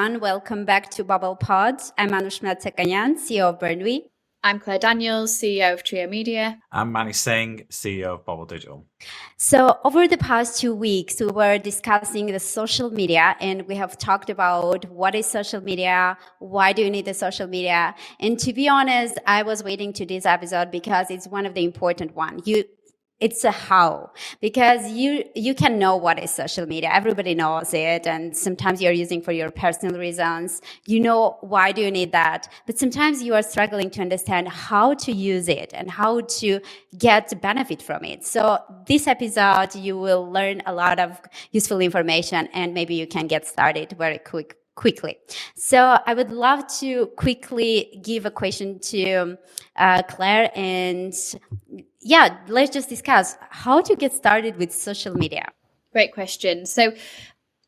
everyone. Welcome back to Bobble Pod. I'm Anushka Tsakanyan, CEO of Burnley. I'm Claire Daniels, CEO of Trio Media. I'm Manny Singh, CEO of Bobble Digital. So over the past 2 weeks, we were discussing the social media, and we have talked about what is social media, why do you need the social media? And to be honest, I was waiting to this episode because it's one of the important ones. It's a how, because you can know what is social media. Everybody knows it. And sometimes you're using for your personal reasons. You know, why do you need that? But sometimes you are struggling to understand how to use it and how to get benefit from it. So this episode, you will learn a lot of useful information, and maybe you can get started very quickly. So I would love to quickly give a question to Claire, and let's just discuss how to get started with social media. Great question. So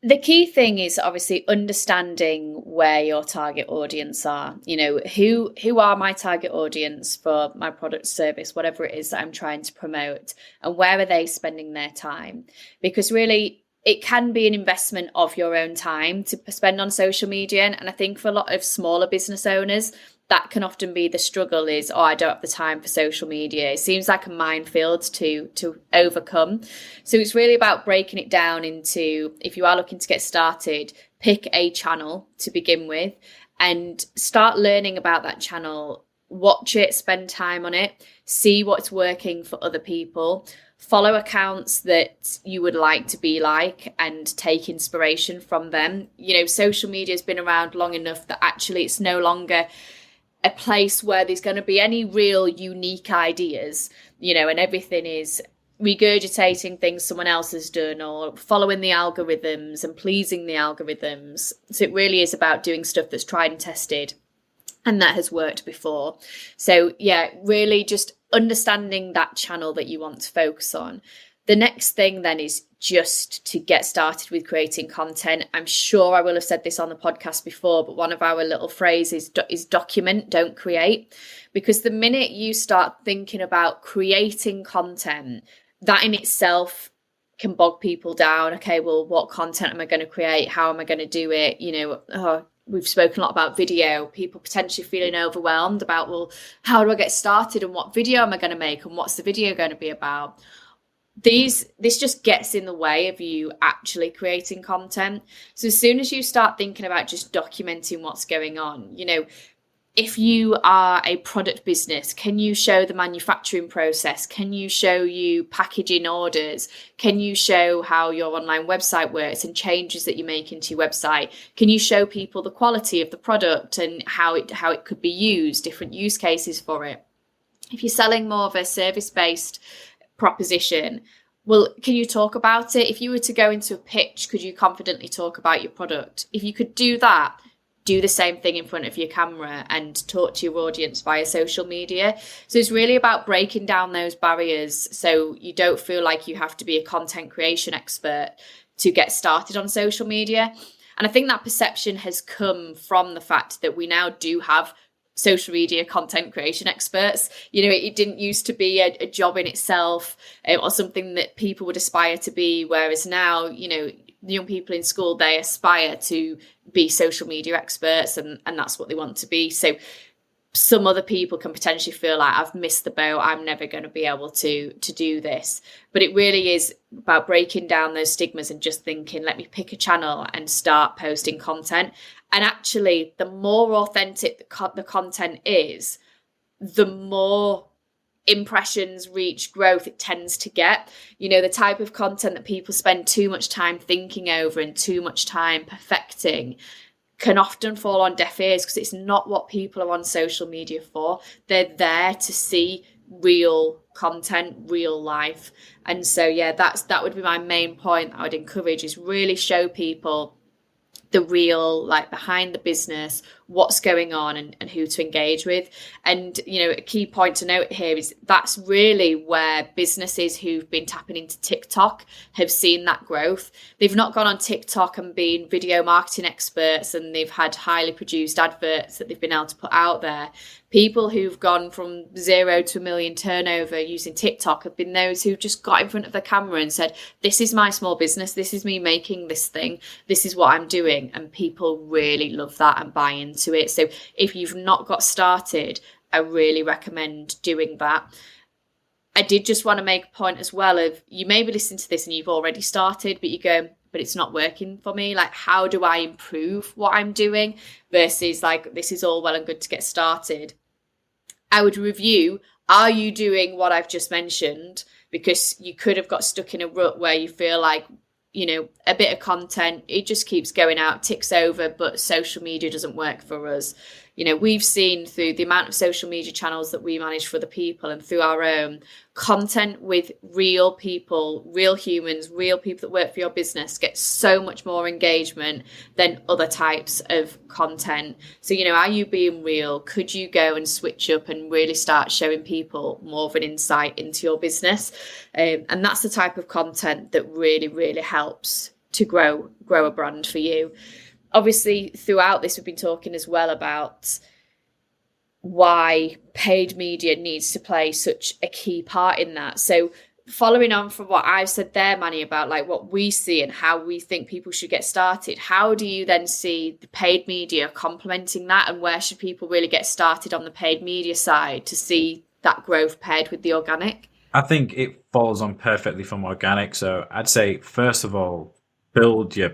the key thing is obviously understanding where your target audience are. You know, who are my target audience for my product, service, whatever it is that I'm trying to promote, and where are they spending their time? Because really, it can be an investment of your own time to spend on social media. And I think for a lot of smaller business owners, that can often be the struggle is, I don't have the time for social media. It seems like a minefield to overcome. So it's really about breaking it down into, if you are looking to get started, pick a channel to begin with and start learning about that channel. Watch it, spend time on it, see what's working for other people. Follow accounts that you would like to be like and take inspiration from them. You know, social media has been around long enough that actually it's no longer a place where there's going to be any real unique ideas, you know, and everything is regurgitating things someone else has done or following the algorithms and pleasing the algorithms. So it really is about doing stuff that's tried and tested and that has worked before. So yeah, really just understanding that channel that you want to focus on. The next thing then is just to get started with creating content. I'm sure I will have said this on the podcast before, but one of our little phrases is document, don't create. Because the minute you start thinking about creating content, that in itself can bog people down. Okay, well, what content am I going to create? How am I going to do it? You know, we've spoken a lot about video, people potentially feeling overwhelmed about, well, how do I get started and what video am I going to make and what's the video going to be about? This just gets in the way of you actually creating content. So as soon as you start thinking about just documenting what's going on, you know, if you are a product business, can you show the manufacturing process? Can you show you packaging orders? Can you show how your online website works and changes that you make into your website? Can you show people the quality of the product and how it could be used, different use cases for it? If you're selling more of a service-based proposition, well, can you talk about it? If you were to go into a pitch, could you confidently talk about your product? If you could do that, do the same thing in front of your camera and talk to your audience via social media. So it's really about breaking down those barriers so you don't feel like you have to be a content creation expert to get started on social media. And I think that perception has come from the fact that we now do have social media content creation experts. You know, it didn't used to be a job in itself or something that people would aspire to be, whereas now, you know, young people in school, they aspire to be social media experts and that's what they want to be. So some other people can potentially feel like, I've missed the boat, I'm never going to be able to do this. But it really is about breaking down those stigmas and just thinking, let me pick a channel and start posting content. And actually, the more authentic the content is, the more impressions, reach, growth it tends to get. You know, the type of content that people spend too much time thinking over and too much time perfecting can often fall on deaf ears because it's not what people are on social media for. They're there to see real content, real life. And so, yeah, that would be my main point I would encourage, is really show people the real, like, behind the business, what's going on and who to engage with. And, a key point to note here is that's really where businesses who've been tapping into TikTok have seen that growth. They've not gone on TikTok and been video marketing experts and they've had highly produced adverts that they've been able to put out there. People who've gone from 0 to 1 million turnover using TikTok have been those who just got in front of the camera and said, this is my small business, this is me making this thing, this is what I'm doing. And people really love that and buy into it. So if you've not got started, I really recommend doing that. I did just want to make a point as well of, you may be listening to this and you've already started, but you go, but it's not working for me. Like, how do I improve what I'm doing versus like, this is all well and good to get started. I would review, are you doing what I've just mentioned? Because you could have got stuck in a rut where you feel like, a bit of content, it just keeps going out, ticks over, but social media doesn't work for us. We've seen through the amount of social media channels that we manage for the people and through our own content with real people, real humans, real people that work for your business get so much more engagement than other types of content. So, are you being real? Could you go and switch up and really start showing people more of an insight into your business? And that's the type of content that really, really helps to grow a brand for you. Obviously, throughout this, we've been talking as well about why paid media needs to play such a key part in that. So following on from what I've said there, Manny, about like what we see and how we think people should get started, how do you then see the paid media complementing that, and where should people really get started on the paid media side to see that growth paired with the organic? I think it falls on perfectly from organic. So I'd say, first of all, build your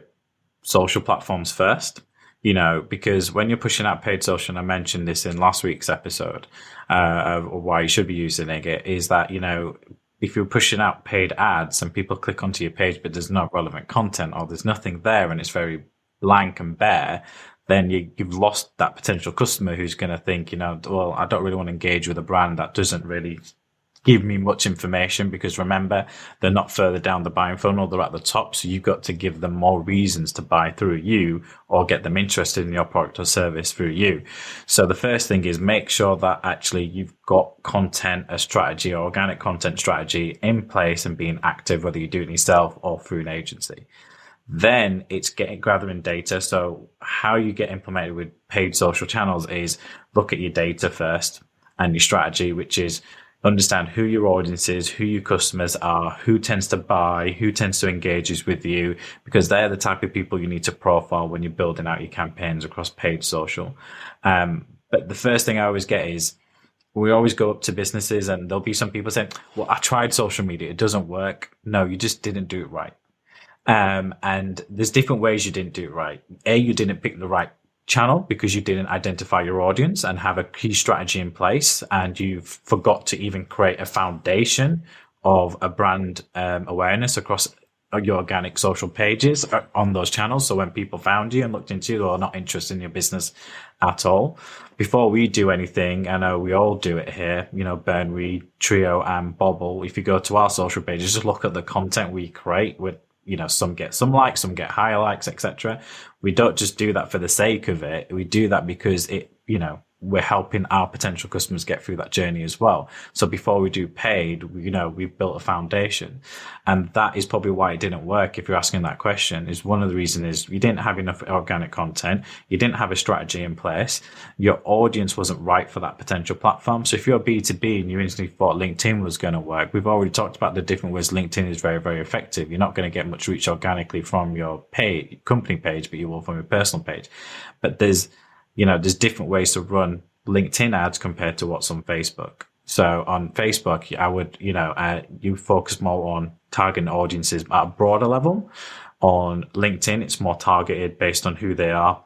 social platforms first, because when you're pushing out paid social, and I mentioned this in last week's episode of why you should be using it, is that, if you're pushing out paid ads and people click onto your page, but there's no relevant content or there's nothing there and it's very blank and bare, then you've lost that potential customer who's going to think, well, I don't really want to engage with a brand that doesn't really give me much information, because remember, they're not further down the buying funnel, they're at the top. So you've got to give them more reasons to buy through you or get them interested in your product or service through you. So the first thing is make sure that actually you've got content, a strategy, or organic content strategy in place and being active, whether you do it yourself or through an agency. Then it's gathering data. So how you get implemented with paid social channels is look at your data first and your strategy, which is understand who your audience is, who your customers are, who tends to buy, who tends to engage with you, because they're the type of people you need to profile when you're building out your campaigns across paid social. But the first thing I always get is, we always go up to businesses and there'll be some people saying, well, I tried social media, it doesn't work. No, you just didn't do it right. And there's different ways you didn't do it right. You didn't pick the right channel because you didn't identify your audience and have a key strategy in place, and you forgot to even create a foundation of a brand awareness across your organic social pages on those channels. So when people found you and looked into you, they were not interested in your business at all. Before we do anything, I know we all do it here, Burn, Reed, Trio and Bobble. If you go to our social pages, just look at the content we create with, some get some likes, some get higher likes, etc. We don't just do that for the sake of it. We do that because it, we're helping our potential customers get through that journey as well. So before we do paid, we've built a foundation, and that is probably why it didn't work. If you're asking that question, is one of the reasons is you didn't have enough organic content. You didn't have a strategy in place. Your audience wasn't right for that potential platform. So if you're B2B and you instantly thought LinkedIn was going to work, we've already talked about the different ways LinkedIn is very, very effective. You're not going to get much reach organically from your company page, but you will from your personal page. But there's different ways to run LinkedIn ads compared to what's on Facebook. So on Facebook, I would, you focus more on targeting audiences at a broader level. On LinkedIn, it's more targeted based on who they are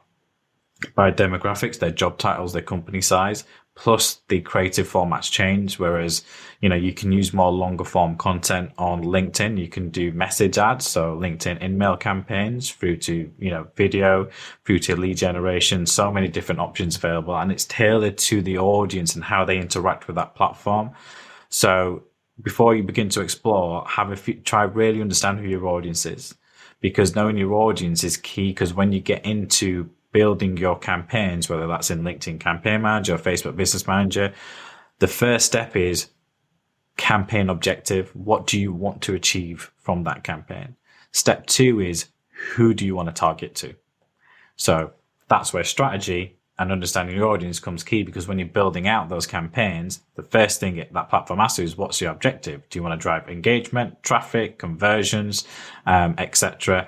by demographics, their job titles, their company size, plus the creative formats change. Whereas, you can use more longer form content on LinkedIn. You can do message ads. So LinkedIn email campaigns through to, video, through to lead generation, so many different options available, and it's tailored to the audience and how they interact with that platform. So before you begin to explore, try really understand who your audience is, because knowing your audience is key. Because when you get into building your campaigns, whether that's in LinkedIn Campaign Manager or Facebook Business Manager, the first step is campaign objective. What do you want to achieve from that campaign? Step 2 is who do you want to target to? So that's where strategy and understanding your audience comes key, because when you're building out those campaigns, the first thing that platform asks you is, what's your objective? Do you want to drive engagement, traffic, conversions, etc.?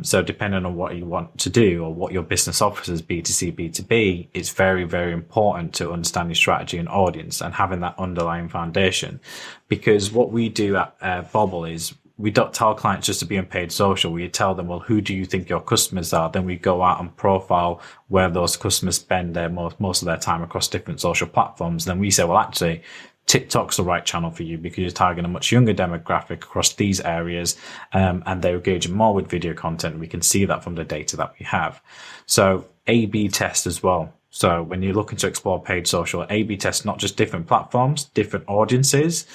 So depending on what you want to do or what your business offers, B2C, B2B, it's very, very important to understand your strategy and audience and having that underlying foundation. Because what we do at Bobble is, we don't tell clients just to be on paid social. We tell them, well, who do you think your customers are? Then we go out and profile where those customers spend their most of their time across different social platforms. Then we say, well, actually, TikTok's the right channel for you because you're targeting a much younger demographic across these areas, and they're engaging more with video content. We can see that from the data that we have. So A/B test as well. So when you're looking to explore paid social, A/B test not just different platforms, different audiences,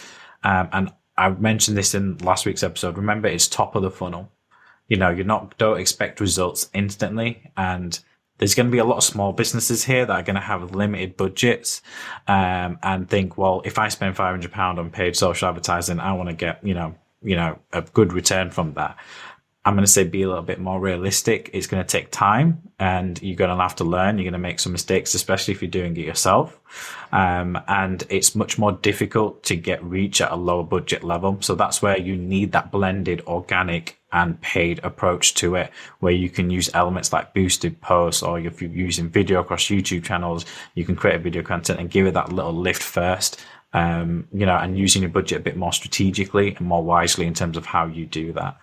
and I mentioned this in last week's episode. Remember, it's top of the funnel. Don't expect results instantly. And there's going to be a lot of small businesses here that are going to have limited budgets, and think, well, if I spend £500 on paid social advertising, I want to get, a good return from that. I'm going to say be a little bit more realistic. It's going to take time and you're going to have to learn. You're going to make some mistakes, especially if you're doing it yourself. And it's much more difficult to get reach at a lower budget level. So that's where you need that blended organic and paid approach to it, where you can use elements like boosted posts, or if you're using video across YouTube channels, you can create a video content and give it that little lift first. And using your budget a bit more strategically and more wisely in terms of how you do that.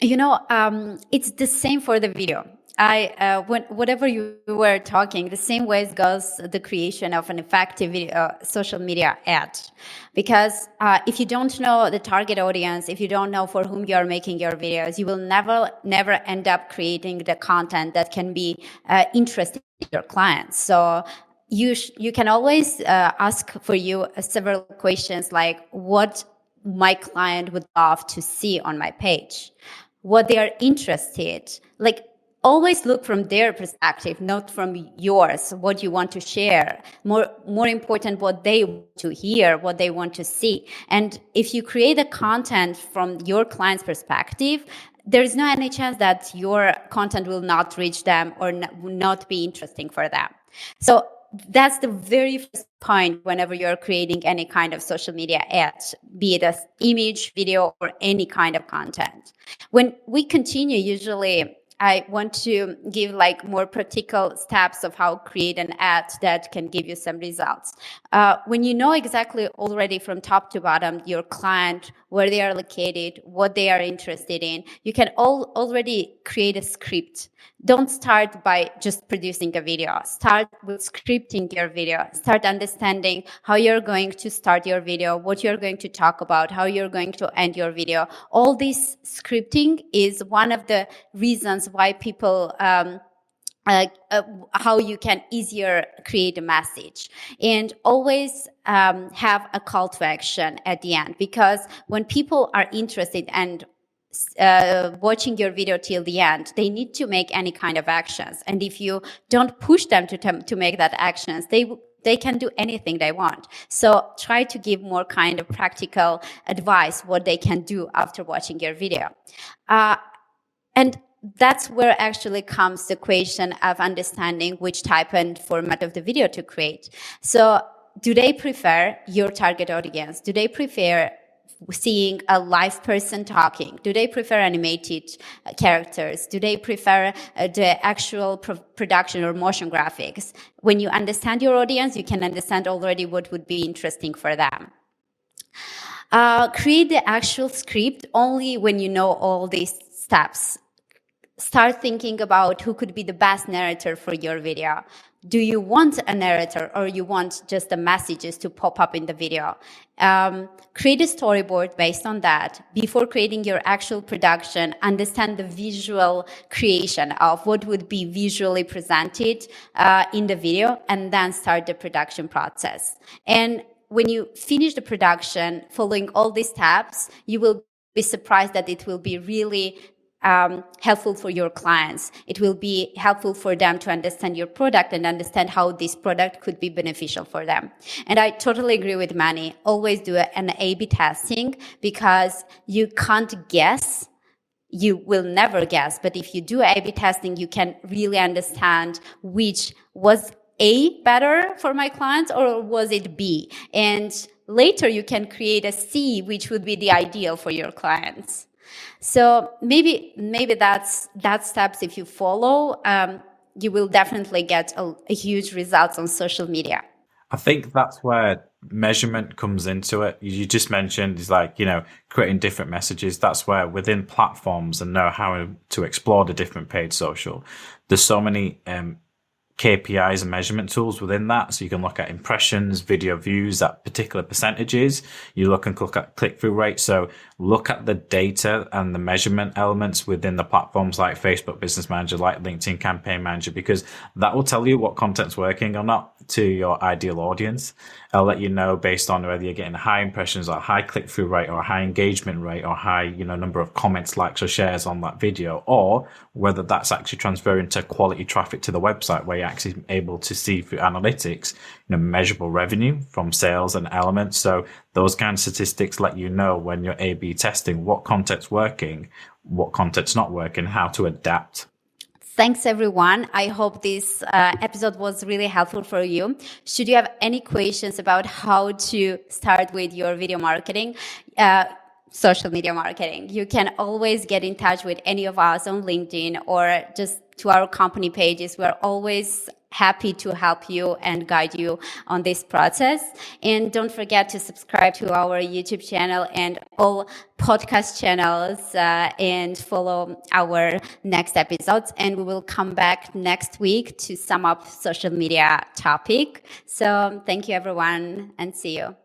It's the same for the video. Whatever you were talking, the same way goes the creation of an effective video, social media ad. Because if you don't know the target audience, if you don't know for whom you are making your videos, you will never end up creating the content that can be interesting to your clients. So you can always ask for you several questions like, what my client would love to see on my page, what they are interested, like always look from their perspective, not from yours, what you want to share. More important, what they want to hear, what they want to see. And if you create the content from your client's perspective, there is no any chance that your content will not reach them or not be interesting for them. So that's the very first point whenever you're creating any kind of social media ad, be it an image, video, or any kind of content. When we continue, usually I want to give like more practical steps of how create an ad that can give you some results. When you know exactly already from top to bottom your client, where they are located, what they are interested in, you can already create a script. Don't start by just producing a video. Start with scripting your video. Start understanding how you're going to start your video, what you're going to talk about, how you're going to end your video. All this scripting is one of the reasons why people how you can easier create a message, and always have a call to action at the end, because when people are interested and watching your video till the end, they need to make any kind of actions. And if you don't push them to make that actions, they can do anything they want. So try to give more kind of practical advice what they can do after watching your video. And that's where actually comes the question of understanding which type and format of the video to create. So do they prefer your target audience? Do they prefer seeing a live person talking? Do they prefer animated characters? Do they prefer the actual production or motion graphics? When you understand your audience, you can understand already what would be interesting for them. Create the actual script only when you know all these steps. Start thinking about who could be the best narrator for your video. Do you want a narrator, or you want just the messages to pop up in the video? Create a storyboard based on that. Before creating your actual production, understand the visual creation of what would be visually presented in the video, and then start the production process. And when you finish the production, following all these steps, you will be surprised that it will be really helpful for your clients. It will be helpful for them to understand your product and understand how this product could be beneficial for them. And I totally agree with Manny. Always do an A/B testing, because you can't guess. You will never guess. But if you do A/B testing, you can really understand which was A better for my clients, or was it B? And later you can create a C, which would be the ideal for your clients. So maybe that's steps. If you follow, you will definitely get a huge results on social media. I think that's where measurement comes into it. You just mentioned is like, creating different messages. That's where within platforms and know how to explore the different paid social, there's so many KPIs and measurement tools within that. So you can look at impressions, video views, that particular percentages. You look and look at click-through rate. So look at the data and the measurement elements within the platforms like Facebook Business Manager, like LinkedIn Campaign Manager, because that will tell you what content's working or not to your ideal audience. I'll let you know based on whether you're getting high impressions or high click-through rate or high engagement rate or high, number of comments, likes or shares on that video, or whether that's actually transferring to quality traffic to the website where you're actually able to see through analytics, measurable revenue from sales and elements. So those kind of statistics let you know when you're A/B testing what content's working, what content's not working, how to adapt. Thanks, everyone. I hope this episode was really helpful for you. Should you have any questions about how to start with your video marketing, social media marketing, you can always get in touch with any of us on LinkedIn or just to our company pages. We're always happy to help you and guide you on this process. And don't forget to subscribe to our YouTube channel and all podcast channels and follow our next episodes. And we will come back next week to sum up social media topic. So thank you, everyone, and see you.